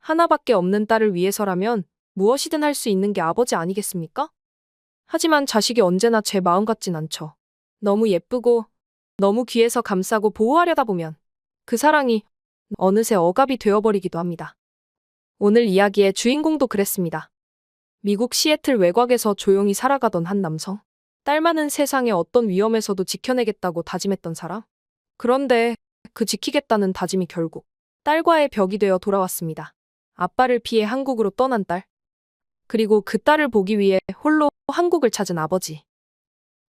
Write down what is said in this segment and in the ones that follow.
하나밖에 없는 딸을 위해서라면 무엇이든 할 수 있는 게 아버지 아니겠습니까? 하지만 자식이 언제나 제 마음 같진 않죠. 너무 예쁘고 너무 귀해서 감싸고 보호하려다 보면 그 사랑이 어느새 억압이 되어버리기도 합니다. 오늘 이야기의 주인공도 그랬습니다. 미국 시애틀 외곽에서 조용히 살아가던 한 남성. 딸 많은 세상의 어떤 위험에서도 지켜내겠다고 다짐했던 사람. 그런데 그 지키겠다는 다짐이 결국 딸과의 벽이 되어 돌아왔습니다. 아빠를 피해 한국으로 떠난 딸. 그리고 그 딸을 보기 위해 홀로 한국을 찾은 아버지.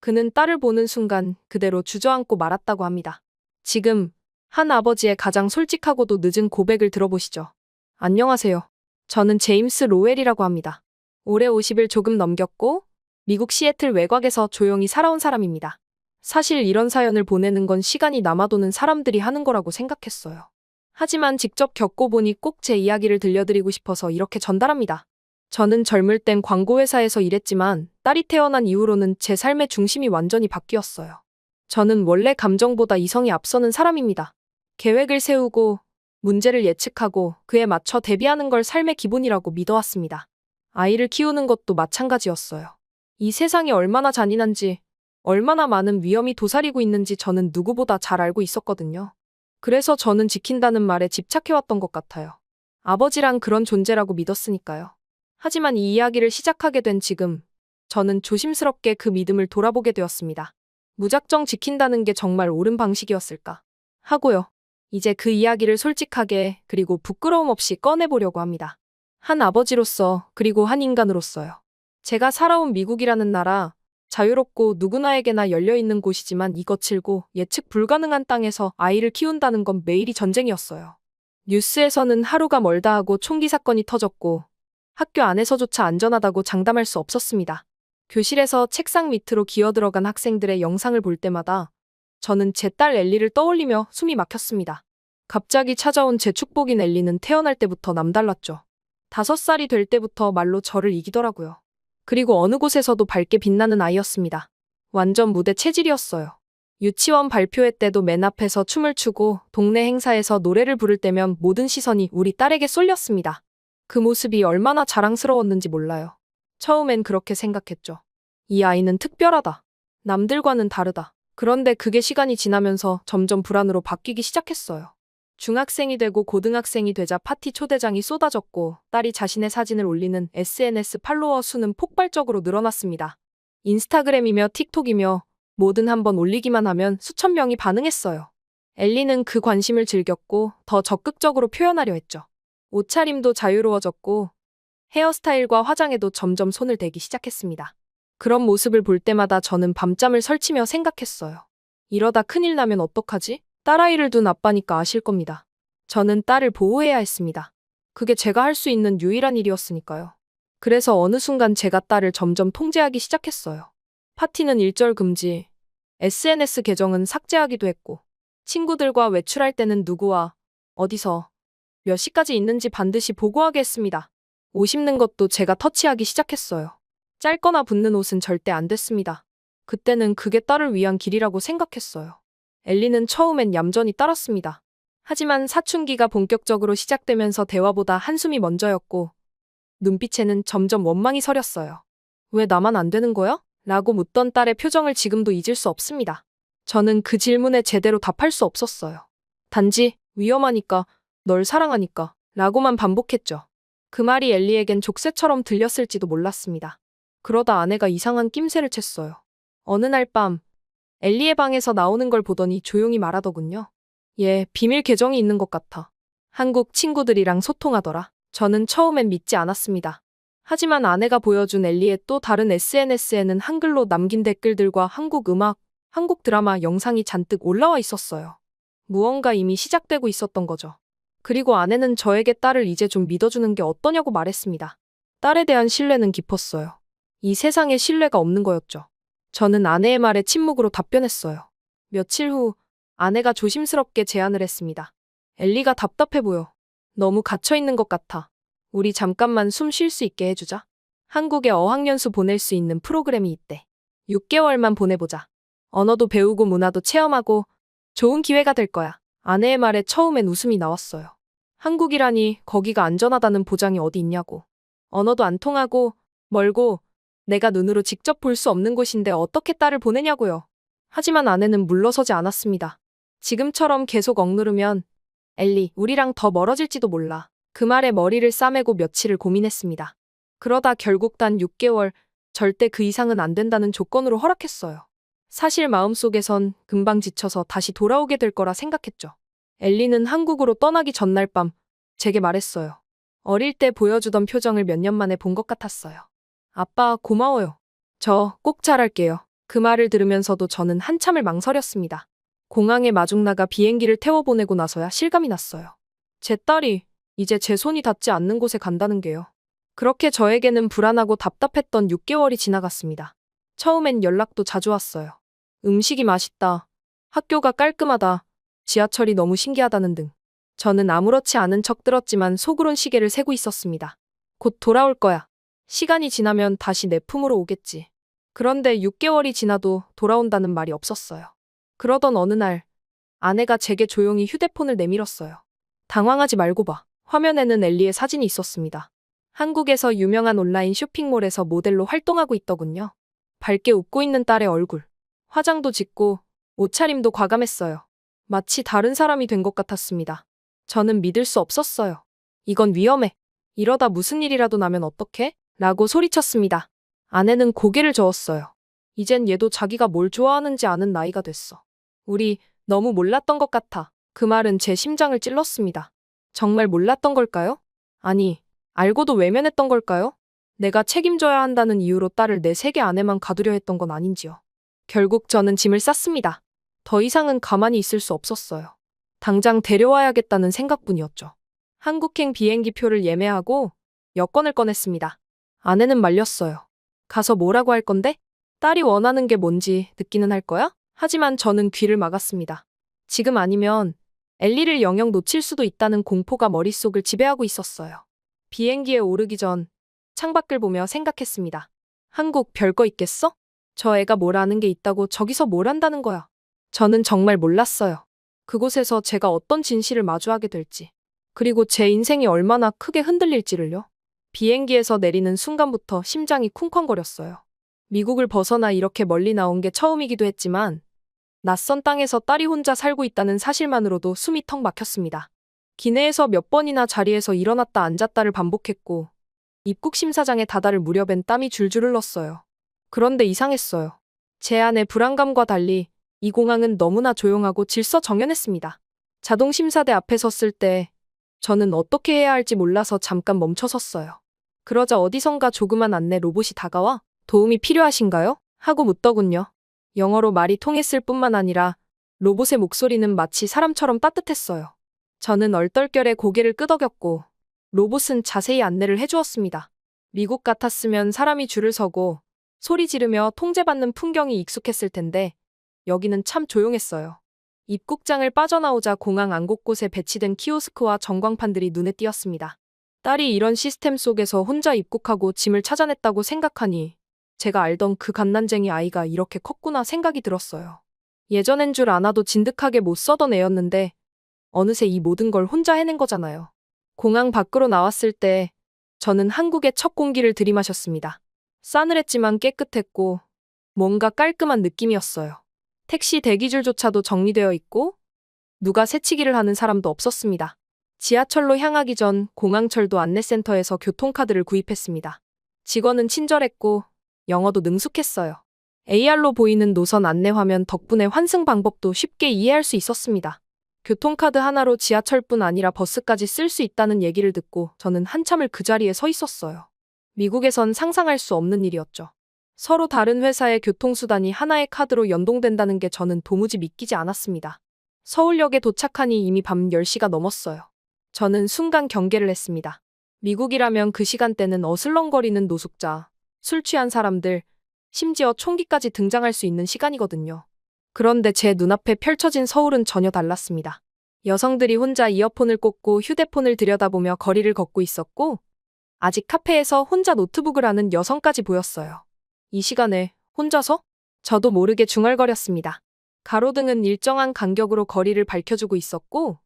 그는 딸을 보는 순간 그대로 주저앉고 말았다고 합니다. 지금 한 아버지의 가장 솔직하고도 늦은 고백을 들어보시죠. 안녕하세요. 저는 제임스 로웰이라고 합니다. 올해 50일 조금 넘겼고 미국 시애틀 외곽에서 조용히 살아온 사람입니다. 사실 이런 사연을 보내는 건 시간이 남아도는 사람들이 하는 거라고 생각했어요. 하지만 직접 겪고 보니 꼭 제 이야기를 들려드리고 싶어서 이렇게 전달합니다. 저는 젊을 땐 광고회사에서 일했지만 딸이 태어난 이후로는 제 삶의 중심이 완전히 바뀌었어요. 저는 원래 감정보다 이성이 앞서는 사람입니다. 계획을 세우고 문제를 예측하고 그에 맞춰 대비하는 걸 삶의 기본이라고 믿어왔습니다. 아이를 키우는 것도 마찬가지였어요. 이 세상이 얼마나 잔인한지, 얼마나 많은 위험이 도사리고 있는지 저는 누구보다 잘 알고 있었거든요. 그래서 저는 지킨다는 말에 집착해왔던 것 같아요. 아버지란 그런 존재라고 믿었으니까요. 하지만 이 이야기를 시작하게 된 지금, 저는 조심스럽게 그 믿음을 돌아보게 되었습니다. 무작정 지킨다는 게 정말 옳은 방식이었을까? 하고요. 이제 그 이야기를 솔직하게 그리고 부끄러움 없이 꺼내보려고 합니다. 한 아버지로서 그리고 한 인간으로서요. 제가 살아온 미국이라는 나라, 자유롭고 누구나에게나 열려있는 곳이지만 이 거칠고 예측 불가능한 땅에서 아이를 키운다는 건 매일이 전쟁이었어요. 뉴스에서는 하루가 멀다 하고 총기 사건이 터졌고 학교 안에서조차 안전하다고 장담할 수 없었습니다. 교실에서 책상 밑으로 기어들어간 학생들의 영상을 볼 때마다 저는 제 딸 엘리를 떠올리며 숨이 막혔습니다. 갑자기 찾아온 제 축복인 엘리는 태어날 때부터 남달랐죠. 5살이 될 때부터 말로 저를 이기더라고요. 그리고 어느 곳에서도 밝게 빛나는 아이였습니다. 완전 무대 체질이었어요. 유치원 발표회 때도 맨 앞에서 춤을 추고 동네 행사에서 노래를 부를 때면 모든 시선이 우리 딸에게 쏠렸습니다. 그 모습이 얼마나 자랑스러웠는지 몰라요. 처음엔 그렇게 생각했죠. 이 아이는 특별하다. 남들과는 다르다. 그런데 그게 시간이 지나면서 점점 불안으로 바뀌기 시작했어요. 중학생이 되고 고등학생이 되자 파티 초대장이 쏟아졌고 딸이 자신의 사진을 올리는 SNS 팔로워 수는 폭발적으로 늘어났습니다. 인스타그램이며 틱톡이며 뭐든 한번 올리기만 하면 수천 명이 반응했어요. 엘리는 그 관심을 즐겼고 더 적극적으로 표현하려 했죠. 옷차림도 자유로워졌고 헤어스타일과 화장에도 점점 손을 대기 시작했습니다. 그런 모습을 볼 때마다 저는 밤잠을 설치며 생각했어요. 이러다 큰일 나면 어떡하지? 딸아이를 둔 아빠니까 아실 겁니다. 저는 딸을 보호해야 했습니다. 그게 제가 할 수 있는 유일한 일이었으니까요. 그래서 어느 순간 제가 딸을 점점 통제하기 시작했어요. 파티는 일절 금지, SNS 계정은 삭제하기도 했고, 친구들과 외출할 때는 누구와 어디서 몇 시까지 있는지 반드시 보고하게 했습니다. 옷 입는 것도 제가 터치하기 시작했어요. 짧거나 붙는 옷은 절대 안 됐습니다. 그때는 그게 딸을 위한 길이라고 생각했어요. 엘리는 처음엔 얌전히 따랐습니다. 하지만 사춘기가 본격적으로 시작되면서 대화보다 한숨이 먼저였고 눈빛에는 점점 원망이 서렸어요. 왜 나만 안 되는 거야? 라고 묻던 딸의 표정을 지금도 잊을 수 없습니다. 저는 그 질문에 제대로 답할 수 없었어요. 단지 위험하니까, 널 사랑하니까 라고만 반복했죠. 그 말이 엘리에겐 족쇄처럼 들렸을지도 몰랐습니다. 그러다 아내가 이상한 낌새를 챘어요. 어느 날 밤 엘리의 방에서 나오는 걸 보더니 조용히 말하더군요. 얘 비밀 계정이 있는 것 같아. 한국 친구들이랑 소통하더라. 저는 처음엔 믿지 않았습니다. 하지만 아내가 보여준 엘리의 또 다른 SNS에는 한글로 남긴 댓글들과 한국 음악, 한국 드라마 영상이 잔뜩 올라와 있었어요. 무언가 이미 시작되고 있었던 거죠. 그리고 아내는 저에게 딸을 이제 좀 믿어주는 게 어떠냐고 말했습니다. 딸에 대한 신뢰는 깊었어요. 이 세상에 신뢰가 없는 거였죠. 저는 아내의 말에 침묵으로 답변했어요. 며칠 후 아내가 조심스럽게 제안을 했습니다. 엘리가 답답해 보여. 너무 갇혀있는 것 같아. 우리 잠깐만 숨 쉴 수 있게 해주자. 한국에 어학연수 보낼 수 있는 프로그램이 있대. 6개월만 보내보자. 언어도 배우고 문화도 체험하고 좋은 기회가 될 거야. 아내의 말에 처음엔 웃음이 나왔어요. 한국이라니 거기가 안전하다는 보장이 어디 있냐고. 언어도 안 통하고 멀고 내가 눈으로 직접 볼 수 없는 곳인데 어떻게 딸을 보내냐고요. 하지만 아내는 물러서지 않았습니다. 지금처럼 계속 억누르면 엘리, 우리랑 더 멀어질지도 몰라. 그 말에 머리를 싸매고 며칠을 고민했습니다. 그러다 결국 단 6개월, 절대 그 이상은 안 된다는 조건으로 허락했어요. 사실 마음속에선 금방 지쳐서 다시 돌아오게 될 거라 생각했죠. 엘리는 한국으로 떠나기 전날 밤 제게 말했어요. 어릴 때 보여주던 표정을 몇 년 만에 본 것 같았어요. 아빠, 고마워요. 저 꼭 잘할게요. 그 말을 들으면서도 저는 한참을 망설였습니다. 공항에 마중 나가 비행기를 태워보내고 나서야 실감이 났어요. 제 딸이 이제 제 손이 닿지 않는 곳에 간다는 게요. 그렇게 저에게는 불안하고 답답했던 6개월이 지나갔습니다. 처음엔 연락도 자주 왔어요. 음식이 맛있다. 학교가 깔끔하다. 지하철이 너무 신기하다는 등. 저는 아무렇지 않은 척 들었지만 속으론 시계를 세고 있었습니다. 곧 돌아올 거야. 시간이 지나면 다시 내 품으로 오겠지. 그런데 6개월이 지나도 돌아온다는 말이 없었어요. 그러던 어느 날 아내가 제게 조용히 휴대폰을 내밀었어요. 당황하지 말고 봐. 화면에는 엘리의 사진이 있었습니다. 한국에서 유명한 온라인 쇼핑몰에서 모델로 활동하고 있더군요. 밝게 웃고 있는 딸의 얼굴. 화장도 짙고 옷차림도 과감했어요. 마치 다른 사람이 된 것 같았습니다. 저는 믿을 수 없었어요. 이건 위험해. 이러다 무슨 일이라도 나면 어떡해? 라고 소리쳤습니다. 아내는 고개를 저었어요. 이젠 얘도 자기가 뭘 좋아하는지 아는 나이가 됐어. 우리 너무 몰랐던 것 같아. 그 말은 제 심장을 찔렀습니다. 정말 몰랐던 걸까요? 아니, 알고도 외면했던 걸까요? 내가 책임져야 한다는 이유로 딸을 내 세계 안에만 가두려 했던 건 아닌지요. 결국 저는 짐을 쌌습니다. 더 이상은 가만히 있을 수 없었어요. 당장 데려와야겠다는 생각뿐이었죠. 한국행 비행기 표를 예매하고 여권을 꺼냈습니다. 아내는 말렸어요. 가서 뭐라고 할 건데? 딸이 원하는 게 뭔지 듣기는 할 거야? 하지만 저는 귀를 막았습니다. 지금 아니면 엘리를 영영 놓칠 수도 있다는 공포가 머릿속을 지배하고 있었어요. 비행기에 오르기 전 창밖을 보며 생각했습니다. 한국 별거 있겠어? 저 애가 뭘 아는 게 있다고 저기서 뭘 한다는 거야. 저는 정말 몰랐어요. 그곳에서 제가 어떤 진실을 마주하게 될지, 그리고 제 인생이 얼마나 크게 흔들릴지를요. 비행기에서 내리는 순간부터 심장이 쿵쾅거렸어요. 미국을 벗어나 이렇게 멀리 나온 게 처음이기도 했지만 낯선 땅에서 딸이 혼자 살고 있다는 사실만으로도 숨이 턱 막혔습니다. 기내에서 몇 번이나 자리에서 일어났다 앉았다를 반복했고 입국 심사장에 다다를 무렵엔 땀이 줄줄 흘렀어요. 그런데 이상했어요. 제 안의 불안감과 달리 이 공항은 너무나 조용하고 질서정연했습니다. 자동 심사대 앞에 섰을 때 저는 어떻게 해야 할지 몰라서 잠깐 멈춰 섰어요. 그러자 어디선가 조그만 안내 로봇이 다가와 도움이 필요하신가요? 하고 묻더군요. 영어로 말이 통했을 뿐만 아니라 로봇의 목소리는 마치 사람처럼 따뜻했어요. 저는 얼떨결에 고개를 끄덕였고 로봇은 자세히 안내를 해주었습니다. 미국 같았으면 사람이 줄을 서고 소리 지르며 통제받는 풍경이 익숙했을 텐데 여기는 참 조용했어요. 입국장을 빠져나오자 공항 안 곳곳에 배치된 키오스크와 전광판들이 눈에 띄었습니다. 딸이 이런 시스템 속에서 혼자 입국하고 짐을 찾아냈다고 생각하니 제가 알던 그 갓난쟁이 아이가 이렇게 컸구나 생각이 들었어요. 예전엔 줄 아나도 진득하게 못 써던 애였는데 어느새 이 모든 걸 혼자 해낸 거잖아요. 공항 밖으로 나왔을 때 저는 한국의 첫 공기를 들이마셨습니다. 싸늘했지만 깨끗했고 뭔가 깔끔한 느낌이었어요. 택시 대기줄조차도 정리되어 있고 누가 새치기를 하는 사람도 없었습니다. 지하철로 향하기 전 공항철도 안내센터에서 교통카드를 구입했습니다. 직원은 친절했고 영어도 능숙했어요. AR로 보이는 노선 안내 화면 덕분에 환승 방법도 쉽게 이해할 수 있었습니다. 교통카드 하나로 지하철뿐 아니라 버스까지 쓸 수 있다는 얘기를 듣고 저는 한참을 그 자리에 서 있었어요. 미국에선 상상할 수 없는 일이었죠. 서로 다른 회사의 교통수단이 하나의 카드로 연동된다는 게 저는 도무지 믿기지 않았습니다. 서울역에 도착하니 이미 밤 10시가 넘었어요. 저는 순간 경계를 했습니다. 미국이라면 그 시간대는 어슬렁거리는 노숙자, 술 취한 사람들, 심지어 총기까지 등장할 수 있는 시간이거든요. 그런데 제 눈앞에 펼쳐진 서울은 전혀 달랐습니다. 여성들이 혼자 이어폰을 꽂고 휴대폰을 들여다보며 거리를 걷고 있었고 아직 카페에서 혼자 노트북을 하는 여성까지 보였어요. 이 시간에 혼자서? 저도 모르게 중얼거렸습니다. 가로등은 일정한 간격으로 거리를 밝혀주고 있었고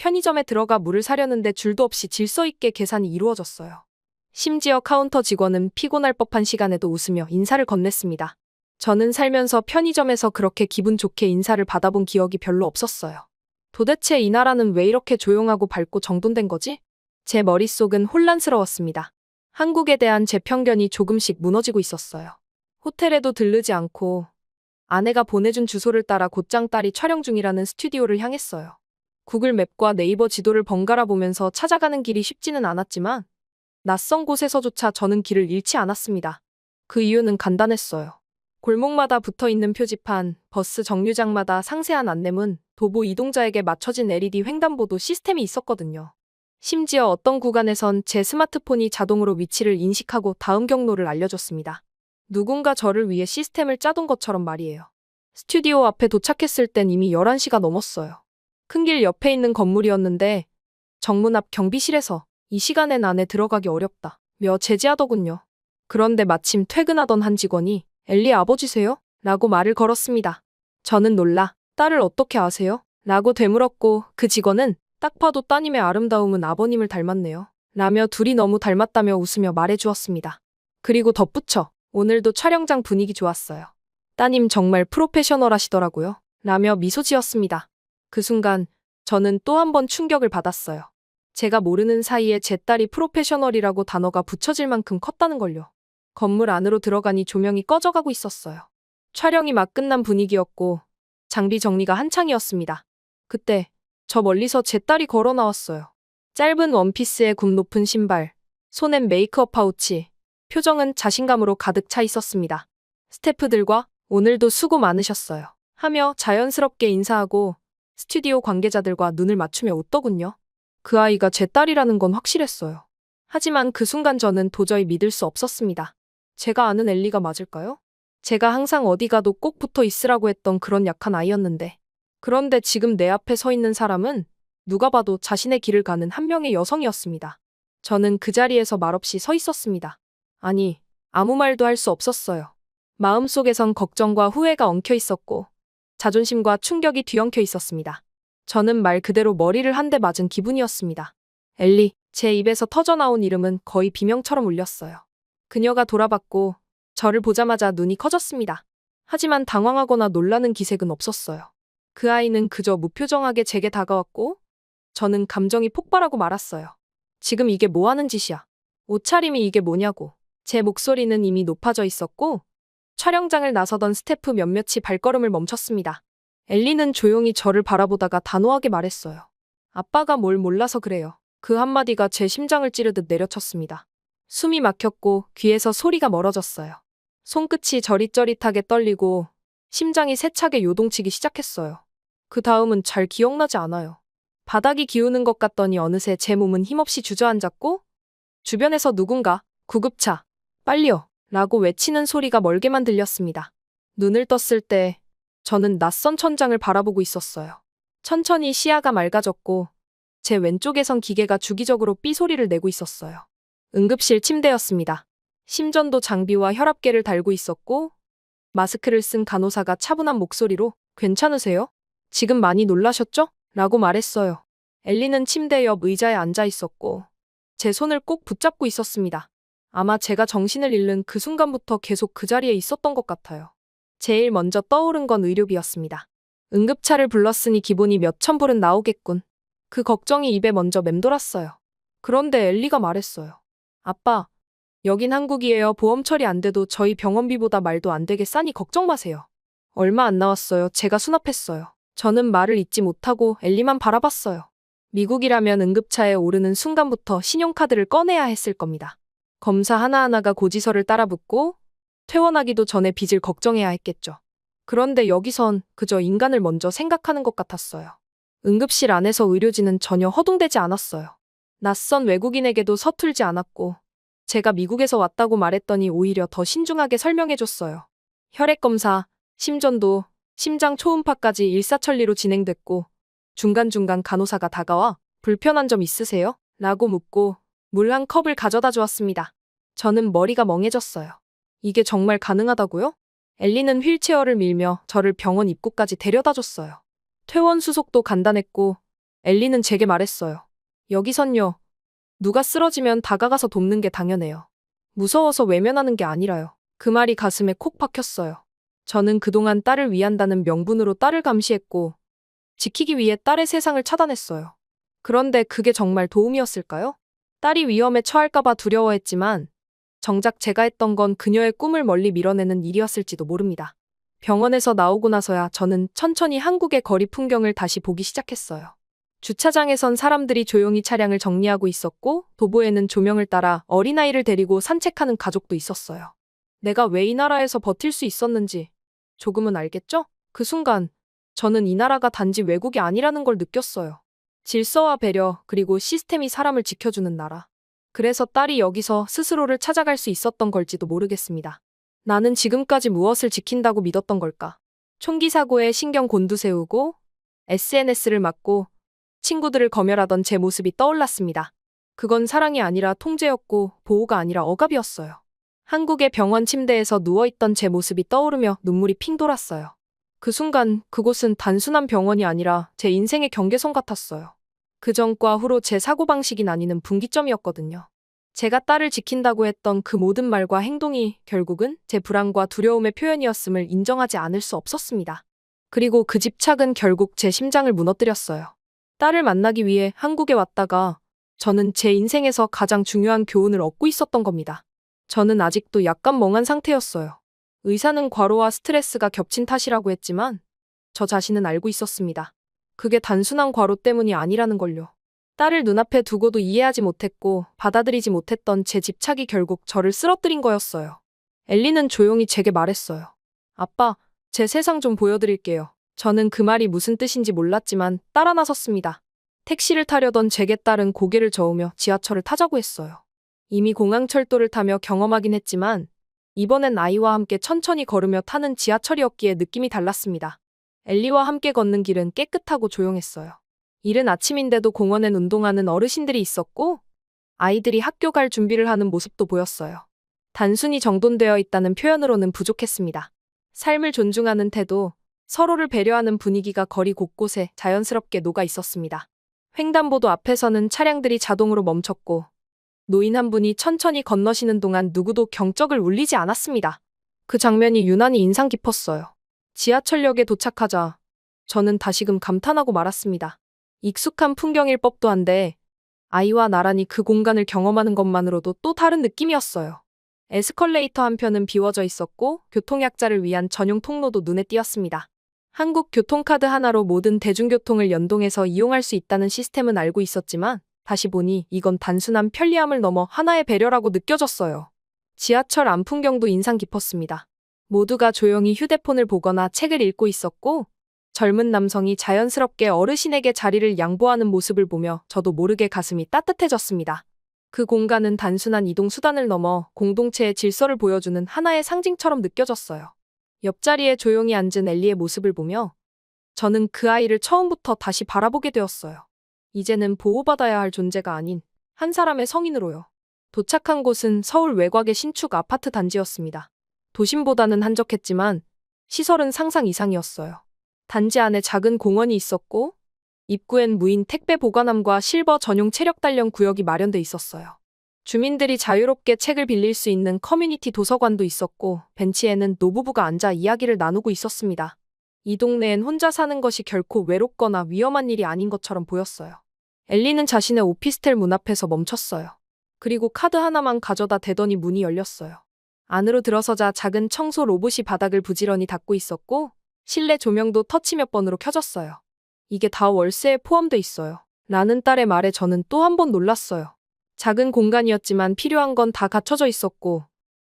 편의점에 들어가 물을 사려는데 줄도 없이 질서 있게 계산이 이루어졌어요. 심지어 카운터 직원은 피곤할 법한 시간에도 웃으며 인사를 건넸습니다. 저는 살면서 편의점에서 그렇게 기분 좋게 인사를 받아본 기억이 별로 없었어요. 도대체 이 나라는 왜 이렇게 조용하고 밝고 정돈된 거지? 제 머릿속은 혼란스러웠습니다. 한국에 대한 제 편견이 조금씩 무너지고 있었어요. 호텔에도 들르지 않고 아내가 보내준 주소를 따라 곧장 딸이 촬영 중이라는 스튜디오를 향했어요. 구글 맵과 네이버 지도를 번갈아 보면서 찾아가는 길이 쉽지는 않았지만 낯선 곳에서조차 저는 길을 잃지 않았습니다. 그 이유는 간단했어요. 골목마다 붙어있는 표지판, 버스 정류장마다 상세한 안내문, 도보 이동자에게 맞춰진 LED 횡단보도 시스템이 있었거든요. 심지어 어떤 구간에선 제 스마트폰이 자동으로 위치를 인식하고 다음 경로를 알려줬습니다. 누군가 저를 위해 시스템을 짜둔 것처럼 말이에요. 스튜디오 앞에 도착했을 땐 이미 11시가 넘었어요. 큰 길 옆에 있는 건물이었는데 정문 앞 경비실에서 이 시간엔 안에 들어가기 어렵다며 제지하더군요. 그런데 마침 퇴근하던 한 직원이 엘리 아버지세요? 라고 말을 걸었습니다. 저는 놀라 딸을 어떻게 아세요? 라고 되물었고 그 직원은 딱 봐도 따님의 아름다움은 아버님을 닮았네요. 라며 둘이 너무 닮았다며 웃으며 말해주었습니다. 그리고 덧붙여 오늘도 촬영장 분위기 좋았어요. 따님 정말 프로페셔널하시더라고요. 라며 미소 지었습니다. 그 순간 저는 또 한 번 충격을 받았어요. 제가 모르는 사이에 제 딸이 프로페셔널이라고 단어가 붙여질 만큼 컸다는 걸요. 건물 안으로 들어가니 조명이 꺼져가고 있었어요. 촬영이 막 끝난 분위기였고 장비 정리가 한창이었습니다. 그때 저 멀리서 제 딸이 걸어 나왔어요. 짧은 원피스에 굽 높은 신발, 손엔 메이크업 파우치, 표정은 자신감으로 가득 차 있었습니다. 스태프들과 오늘도 수고 많으셨어요. 하며 자연스럽게 인사하고 스튜디오 관계자들과 눈을 맞추며 웃더군요. 그 아이가 제 딸이라는 건 확실했어요. 하지만 그 순간 저는 도저히 믿을 수 없었습니다. 제가 아는 엘리가 맞을까요? 제가 항상 어디 가도 꼭 붙어 있으라고 했던 그런 약한 아이였는데. 그런데 지금 내 앞에 서 있는 사람은 누가 봐도 자신의 길을 가는 한 명의 여성이었습니다. 저는 그 자리에서 말없이 서 있었습니다. 아니, 아무 말도 할 수 없었어요. 마음속에선 걱정과 후회가 엉켜 있었고 자존심과 충격이 뒤엉켜 있었습니다. 저는 말 그대로 머리를 한 대 맞은 기분이었습니다. 엘리, 제 입에서 터져나온 이름은 거의 비명처럼 울렸어요. 그녀가 돌아봤고 저를 보자마자 눈이 커졌습니다. 하지만 당황하거나 놀라는 기색은 없었어요. 그 아이는 그저 무표정하게 제게 다가왔고 저는 감정이 폭발하고 말았어요. 지금 이게 뭐 하는 짓이야? 옷차림이 이게 뭐냐고. 제 목소리는 이미 높아져 있었고 촬영장을 나서던 스태프 몇몇이 발걸음을 멈췄습니다. 엘리는 조용히 저를 바라보다가 단호하게 말했어요. 아빠가 뭘 몰라서 그래요. 그 한마디가 제 심장을 찌르듯 내려쳤습니다. 숨이 막혔고 귀에서 소리가 멀어졌어요. 손끝이 저릿저릿하게 떨리고 심장이 세차게 요동치기 시작했어요. 그 다음은 잘 기억나지 않아요. 바닥이 기우는 것 같더니 어느새 제 몸은 힘없이 주저앉았고 주변에서 누군가 구급차, 빨리요 라고 외치는 소리가 멀게만 들렸습니다. 눈을 떴을 때 저는 낯선 천장을 바라보고 있었어요. 천천히 시야가 맑아졌고 제 왼쪽에선 기계가 주기적으로 삐 소리를 내고 있었어요. 응급실 침대였습니다. 심전도 장비와 혈압계를 달고 있었고 마스크를 쓴 간호사가 차분한 목소리로 괜찮으세요? 지금 많이 놀라셨죠? 라고 말했어요. 엘리는 침대 옆 의자에 앉아 있었고 제 손을 꼭 붙잡고 있었습니다. 아마 제가 정신을 잃는 그 순간부터 계속 그 자리에 있었던 것 같아요. 제일 먼저 떠오른 건 의료비였습니다. 응급차를 불렀으니 기본이 몇천 불은 나오겠군. 그 걱정이 입에 먼저 맴돌았어요. 그런데 엘리가 말했어요. 아빠, 여긴 한국이에요. 보험 처리 안 돼도 저희 병원비보다 말도 안 되게 싸니 걱정 마세요. 얼마 안 나왔어요. 제가 수납했어요. 저는 말을 잇지 못하고 엘리만 바라봤어요. 미국이라면 응급차에 오르는 순간부터 신용카드를 꺼내야 했을 겁니다. 검사 하나하나가 고지서를 따라붙고 퇴원하기도 전에 빚을 걱정해야 했겠죠. 그런데 여기선 그저 인간을 먼저 생각하는 것 같았어요. 응급실 안에서 의료진은 전혀 허둥대지 않았어요. 낯선 외국인에게도 서툴지 않았고 제가 미국에서 왔다고 말했더니 오히려 더 신중하게 설명해줬어요. 혈액검사, 심전도, 심장 초음파까지 일사천리로 진행됐고 중간중간 간호사가 다가와 불편한 점 있으세요? 라고 묻고 물 한 컵을 가져다 주었습니다. 저는 머리가 멍해졌어요. 이게 정말 가능하다고요? 엘리는 휠체어를 밀며 저를 병원 입구까지 데려다 줬어요. 퇴원 수속도 간단했고 엘리는 제게 말했어요. 여기선요. 누가 쓰러지면 다가가서 돕는 게 당연해요. 무서워서 외면하는 게 아니라요. 그 말이 가슴에 콕 박혔어요. 저는 그동안 딸을 위한다는 명분으로 딸을 감시했고 지키기 위해 딸의 세상을 차단했어요. 그런데 그게 정말 도움이었을까요? 딸이 위험에 처할까봐 두려워했지만 정작 제가 했던 건 그녀의 꿈을 멀리 밀어내는 일이었을지도 모릅니다. 병원에서 나오고 나서야 저는 천천히 한국의 거리 풍경을 다시 보기 시작했어요. 주차장에선 사람들이 조용히 차량을 정리하고 있었고 도보에는 조명을 따라 어린아이를 데리고 산책하는 가족도 있었어요. 내가 왜 이 나라에서 버틸 수 있었는지 조금은 알겠죠? 그 순간 저는 이 나라가 단지 외국이 아니라는 걸 느꼈어요. 질서와 배려, 그리고 시스템이 사람을 지켜주는 나라. 그래서 딸이 여기서 스스로를 찾아갈 수 있었던 걸지도 모르겠습니다. 나는 지금까지 무엇을 지킨다고 믿었던 걸까? 총기 사고에 신경 곤두세우고 SNS를 막고 친구들을 검열하던 제 모습이 떠올랐습니다. 그건 사랑이 아니라 통제였고 보호가 아니라 억압이었어요. 한국의 병원 침대에서 누워있던 제 모습이 떠오르며 눈물이 핑 돌았어요. 그 순간 그곳은 단순한 병원이 아니라 제 인생의 경계선 같았어요. 그 전과 후로 제 사고방식이 나뉘는 분기점이었거든요. 제가 딸을 지킨다고 했던 그 모든 말과 행동이 결국은 제 불안과 두려움의 표현이었음을 인정하지 않을 수 없었습니다. 그리고 그 집착은 결국 제 심장을 무너뜨렸어요. 딸을 만나기 위해 한국에 왔다가 저는 제 인생에서 가장 중요한 교훈을 얻고 있었던 겁니다. 저는 아직도 약간 멍한 상태였어요. 의사는 과로와 스트레스가 겹친 탓이라고 했지만 저 자신은 알고 있었습니다. 그게 단순한 과로 때문이 아니라는 걸요. 딸을 눈앞에 두고도 이해하지 못했고 받아들이지 못했던 제 집착이 결국 저를 쓰러뜨린 거였어요. 엘리는 조용히 제게 말했어요. 아빠, 제 세상 좀 보여드릴게요. 저는 그 말이 무슨 뜻인지 몰랐지만 따라 나섰습니다. 택시를 타려던 제게 딸은 고개를 저으며 지하철을 타자고 했어요. 이미 공항철도를 타며 경험하긴 했지만 이번엔 아이와 함께 천천히 걸으며 타는 지하철이었기에 느낌이 달랐습니다. 엘리와 함께 걷는 길은 깨끗하고 조용했어요. 이른 아침인데도 공원엔 운동하는 어르신들이 있었고 아이들이 학교 갈 준비를 하는 모습도 보였어요. 단순히 정돈되어 있다는 표현으로는 부족했습니다. 삶을 존중하는 태도, 서로를 배려하는 분위기가 거리 곳곳에 자연스럽게 녹아 있었습니다. 횡단보도 앞에서는 차량들이 자동으로 멈췄고 노인 한 분이 천천히 건너시는 동안 누구도 경적을 울리지 않았습니다. 그 장면이 유난히 인상 깊었어요. 지하철역에 도착하자 저는 다시금 감탄하고 말았습니다. 익숙한 풍경일 법도 한데 아이와 나란히 그 공간을 경험하는 것만으로도 또 다른 느낌이었어요. 에스컬레이터 한편은 비워져 있었고 교통약자를 위한 전용 통로도 눈에 띄었습니다. 한국 교통카드 하나로 모든 대중교통을 연동해서 이용할 수 있다는 시스템은 알고 있었지만 다시 보니 이건 단순한 편리함을 넘어 하나의 배려라고 느껴졌어요. 지하철 안 풍경도 인상 깊었습니다. 모두가 조용히 휴대폰을 보거나 책을 읽고 있었고 젊은 남성이 자연스럽게 어르신에게 자리를 양보하는 모습을 보며 저도 모르게 가슴이 따뜻해졌습니다. 그 공간은 단순한 이동 수단을 넘어 공동체의 질서를 보여주는 하나의 상징처럼 느껴졌어요. 옆자리에 조용히 앉은 엘리의 모습을 보며 저는 그 아이를 처음부터 다시 바라보게 되었어요. 이제는 보호받아야 할 존재가 아닌 한 사람의 성인으로요. 도착한 곳은 서울 외곽의 신축 아파트 단지였습니다. 도심보다는 한적했지만 시설은 상상 이상이었어요. 단지 안에 작은 공원이 있었고 입구엔 무인 택배 보관함과 실버 전용 체력 단련 구역이 마련돼 있었어요. 주민들이 자유롭게 책을 빌릴 수 있는 커뮤니티 도서관도 있었고 벤치에는 노부부가 앉아 이야기를 나누고 있었습니다. 이 동네엔 혼자 사는 것이 결코 외롭거나 위험한 일이 아닌 것처럼 보였어요. 엘리는 자신의 오피스텔 문 앞에서 멈췄어요. 그리고 카드 하나만 가져다 대더니 문이 열렸어요. 안으로 들어서자 작은 청소 로봇이 바닥을 부지런히 닦고 있었고 실내 조명도 터치 몇 번으로 켜졌어요. 이게 다 월세에 포함돼 있어요. 라는 딸의 말에 저는 또 한 번 놀랐어요. 작은 공간이었지만 필요한 건 다 갖춰져 있었고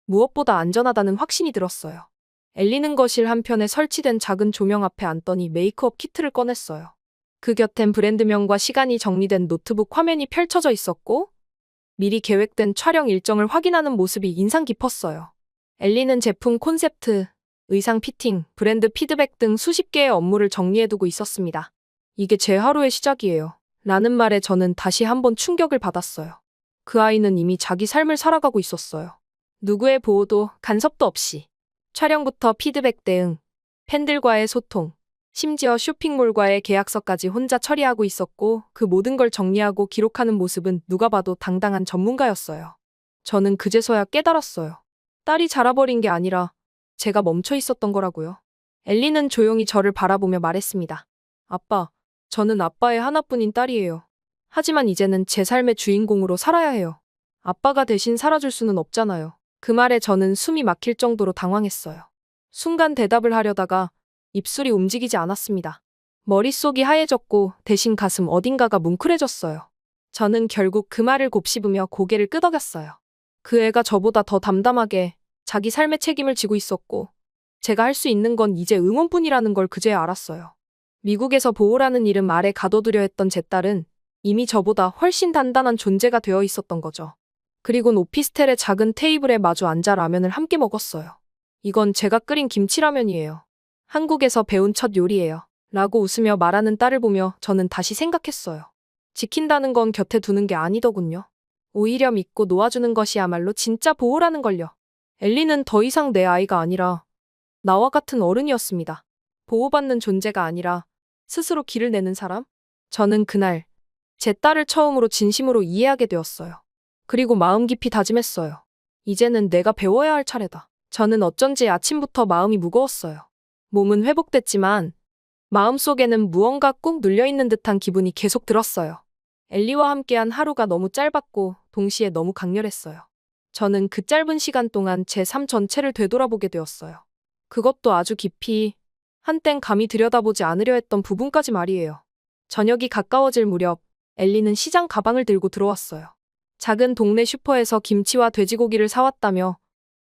무엇보다 안전하다는 확신이 들었어요. 엘리는 거실 한편에 설치된 작은 조명 앞에 앉더니 메이크업 키트를 꺼냈어요. 그 곁엔 브랜드명과 시간이 정리된 노트북 화면이 펼쳐져 있었고 미리 계획된 촬영 일정을 확인하는 모습이 인상 깊었어요. 엘리는 제품 콘셉트, 의상 피팅, 브랜드 피드백 등 수십 개의 업무를 정리해두고 있었습니다. 이게 제 하루의 시작이에요. 라는 말에 저는 다시 한번 충격을 받았어요. 그 아이는 이미 자기 삶을 살아가고 있었어요. 누구의 보호도 간섭도 없이. 촬영부터 피드백 대응, 팬들과의 소통, 심지어 쇼핑몰과의 계약서까지 혼자 처리하고 있었고 그 모든 걸 정리하고 기록하는 모습은 누가 봐도 당당한 전문가였어요. 저는 그제서야 깨달았어요. 딸이 자라버린 게 아니라 제가 멈춰 있었던 거라고요. 엘리는 조용히 저를 바라보며 말했습니다. 아빠, 저는 아빠의 하나뿐인 딸이에요. 하지만 이제는 제 삶의 주인공으로 살아야 해요. 아빠가 대신 살아줄 수는 없잖아요. 그 말에 저는 숨이 막힐 정도로 당황했어요. 순간 대답을 하려다가 입술이 움직이지 않았습니다. 머릿속이 하얘졌고 대신 가슴 어딘가가 뭉클해졌어요. 저는 결국 그 말을 곱씹으며 고개를 끄덕였어요. 그 애가 저보다 더 담담하게 자기 삶의 책임을 지고 있었고 제가 할 수 있는 건 이제 응원뿐이라는 걸 그제야 알았어요. 미국에서 보호라는 이름 아래 가둬두려 했던 제 딸은 이미 저보다 훨씬 단단한 존재가 되어 있었던 거죠. 그리곤 오피스텔의 작은 테이블에 마주 앉아 라면을 함께 먹었어요. 이건 제가 끓인 김치라면이에요. 한국에서 배운 첫 요리예요. 라고 웃으며 말하는 딸을 보며 저는 다시 생각했어요. 지킨다는 건 곁에 두는 게 아니더군요. 오히려 믿고 놓아주는 것이야말로 진짜 보호라는 걸요. 엘리는 더 이상 내 아이가 아니라 나와 같은 어른이었습니다. 보호받는 존재가 아니라 스스로 길을 내는 사람? 저는 그날 제 딸을 처음으로 진심으로 이해하게 되었어요. 그리고 마음 깊이 다짐했어요. 이제는 내가 배워야 할 차례다. 저는 어쩐지 아침부터 마음이 무거웠어요. 몸은 회복됐지만 마음속에는 무언가 꾹 눌려있는 듯한 기분이 계속 들었어요. 엘리와 함께한 하루가 너무 짧았고 동시에 너무 강렬했어요. 저는 그 짧은 시간 동안 제 삶 전체를 되돌아보게 되었어요. 그것도 아주 깊이, 한땐 감히 들여다보지 않으려 했던 부분까지 말이에요. 저녁이 가까워질 무렵 엘리는 시장 가방을 들고 들어왔어요. 작은 동네 슈퍼에서 김치와 돼지고기를 사왔다며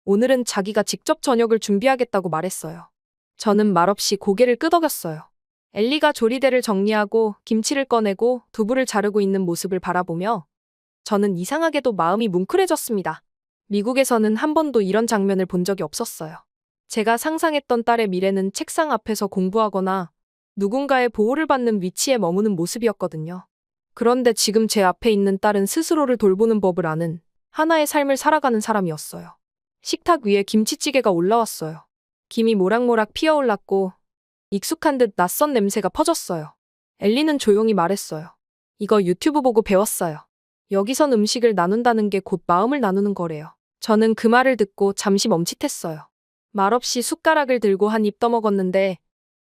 오늘은 자기가 직접 저녁을 준비하겠다고 말했어요. 저는 말없이 고개를 끄덕였어요. 엘리가 조리대를 정리하고 김치를 꺼내고 두부를 자르고 있는 모습을 바라보며 저는 이상하게도 마음이 뭉클해졌습니다. 미국에서는 한 번도 이런 장면을 본 적이 없었어요. 제가 상상했던 딸의 미래는 책상 앞에서 공부하거나 누군가의 보호를 받는 위치에 머무는 모습이었거든요. 그런데 지금 제 앞에 있는 딸은 스스로를 돌보는 법을 아는 하나의 삶을 살아가는 사람이었어요. 식탁 위에 김치찌개가 올라왔어요. 김이 모락모락 피어올랐고 익숙한 듯 낯선 냄새가 퍼졌어요. 엘리는 조용히 말했어요. 이거 유튜브 보고 배웠어요. 여기선 음식을 나눈다는 게 곧 마음을 나누는 거래요. 저는 그 말을 듣고 잠시 멈칫했어요. 말없이 숟가락을 들고 한 입 떠먹었는데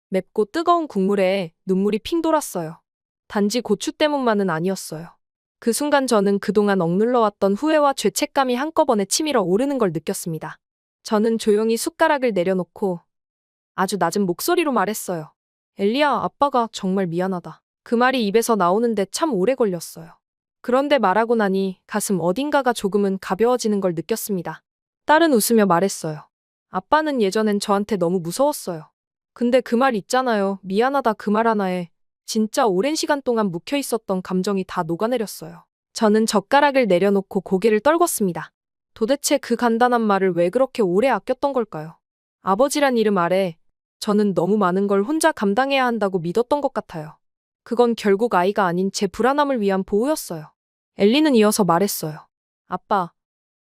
맵고 뜨거운 국물에 눈물이 핑 돌았어요. 단지 고추 때문만은 아니었어요. 그 순간 저는 그동안 억눌러왔던 후회와 죄책감이 한꺼번에 치밀어 오르는 걸 느꼈습니다. 저는 조용히 숟가락을 내려놓고 아주 낮은 목소리로 말했어요. 엘리야, 아빠가 정말 미안하다. 그 말이 입에서 나오는데 참 오래 걸렸어요. 그런데 말하고 나니 가슴 어딘가가 조금은 가벼워지는 걸 느꼈습니다. 딸은 웃으며 말했어요. 아빠는 예전엔 저한테 너무 무서웠어요. 근데 그 말 있잖아요. 미안하다 그 말 하나에 진짜 오랜 시간 동안 묵혀 있었던 감정이 다 녹아내렸어요. 저는 젓가락을 내려놓고 고개를 떨궜습니다. 도대체 그 간단한 말을 왜 그렇게 오래 아꼈던 걸까요? 아버지란 이름 아래 저는 너무 많은 걸 혼자 감당해야 한다고 믿었던 것 같아요. 그건 결국 아이가 아닌 제 불안함을 위한 보호였어요. 엘리는 이어서 말했어요. 아빠,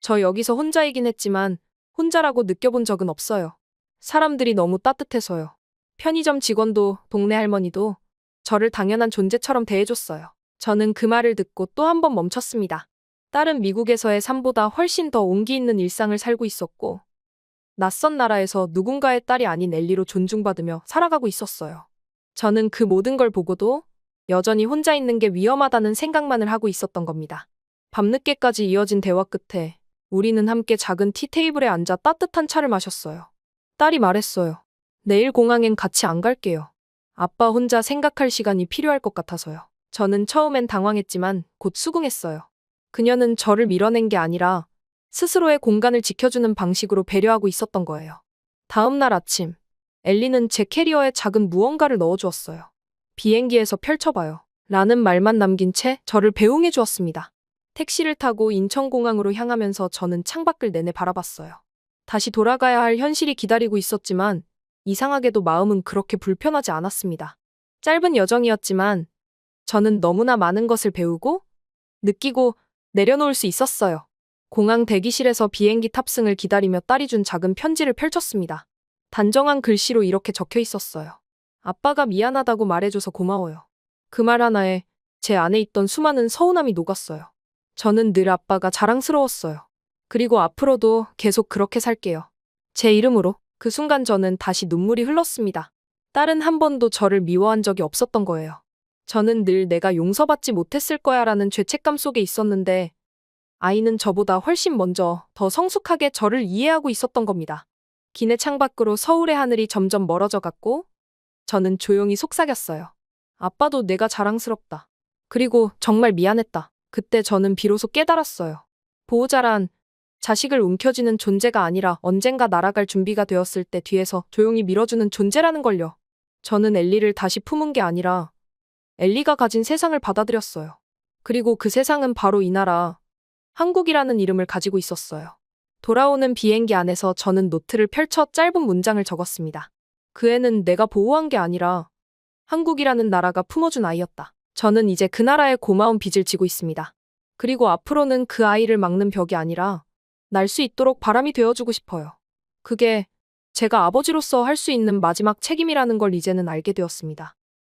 저 여기서 혼자이긴 했지만 혼자라고 느껴본 적은 없어요. 사람들이 너무 따뜻해서요. 편의점 직원도 동네 할머니도 저를 당연한 존재처럼 대해줬어요. 저는 그 말을 듣고 또 한 번 멈췄습니다. 딸은 미국에서의 삶보다 훨씬 더 온기 있는 일상을 살고 있었고 낯선 나라에서 누군가의 딸이 아닌 엘리로 존중받으며 살아가고 있었어요. 저는 그 모든 걸 보고도 여전히 혼자 있는 게 위험하다는 생각만을 하고 있었던 겁니다. 밤늦게까지 이어진 대화 끝에 우리는 함께 작은 티테이블에 앉아 따뜻한 차를 마셨어요. 딸이 말했어요. 내일 공항엔 같이 안 갈게요. 아빠 혼자 생각할 시간이 필요할 것 같아서요. 저는 처음엔 당황했지만 곧 수긍했어요. 그녀는 저를 밀어낸 게 아니라 스스로의 공간을 지켜주는 방식으로 배려하고 있었던 거예요. 다음 날 아침, 엘리는 제 캐리어에 작은 무언가를 넣어주었어요. 비행기에서 펼쳐봐요. 라는 말만 남긴 채 저를 배웅해 주었습니다. 택시를 타고 인천공항으로 향하면서 저는 창밖을 내내 바라봤어요. 다시 돌아가야 할 현실이 기다리고 있었지만 이상하게도 마음은 그렇게 불편하지 않았습니다. 짧은 여정이었지만 저는 너무나 많은 것을 배우고 느끼고 내려놓을 수 있었어요. 공항 대기실에서 비행기 탑승을 기다리며 딸이 준 작은 편지를 펼쳤습니다. 단정한 글씨로 이렇게 적혀 있었어요. 아빠가 미안하다고 말해줘서 고마워요. 그 말 하나에 제 안에 있던 수많은 서운함이 녹았어요. 저는 늘 아빠가 자랑스러웠어요. 그리고 앞으로도 계속 그렇게 살게요. 제 이름으로. 그 순간 저는 다시 눈물이 흘렀습니다. 딸은 한 번도 저를 미워한 적이 없었던 거예요. 저는 늘 내가 용서받지 못했을 거야라는 죄책감 속에 있었는데 아이는 저보다 훨씬 먼저 더 성숙하게 저를 이해하고 있었던 겁니다. 기내 창밖으로 서울의 하늘이 점점 멀어져 갔고 저는 조용히 속삭였어요. 아빠도 내가 자랑스럽다. 그리고 정말 미안했다. 그때 저는 비로소 깨달았어요. 보호자란 자식을 움켜쥐는 존재가 아니라 언젠가 날아갈 준비가 되었을 때 뒤에서 조용히 밀어주는 존재라는 걸요. 저는 엘리를 다시 품은 게 아니라 엘리가 가진 세상을 받아들였어요. 그리고 그 세상은 바로 이 나라, 한국이라는 이름을 가지고 있었어요. 돌아오는 비행기 안에서 저는 노트를 펼쳐 짧은 문장을 적었습니다. 그 애는 내가 보호한 게 아니라 한국이라는 나라가 품어준 아이였다. 저는 이제 그 나라의 고마운 빚을 지고 있습니다. 그리고 앞으로는 그 아이를 막는 벽이 아니라 날 수 있도록 바람이 되어주고 싶어요. 그게 제가 아버지로서 할 수 있는 마지막 책임이라는 걸 이제는 알게 되었습니다.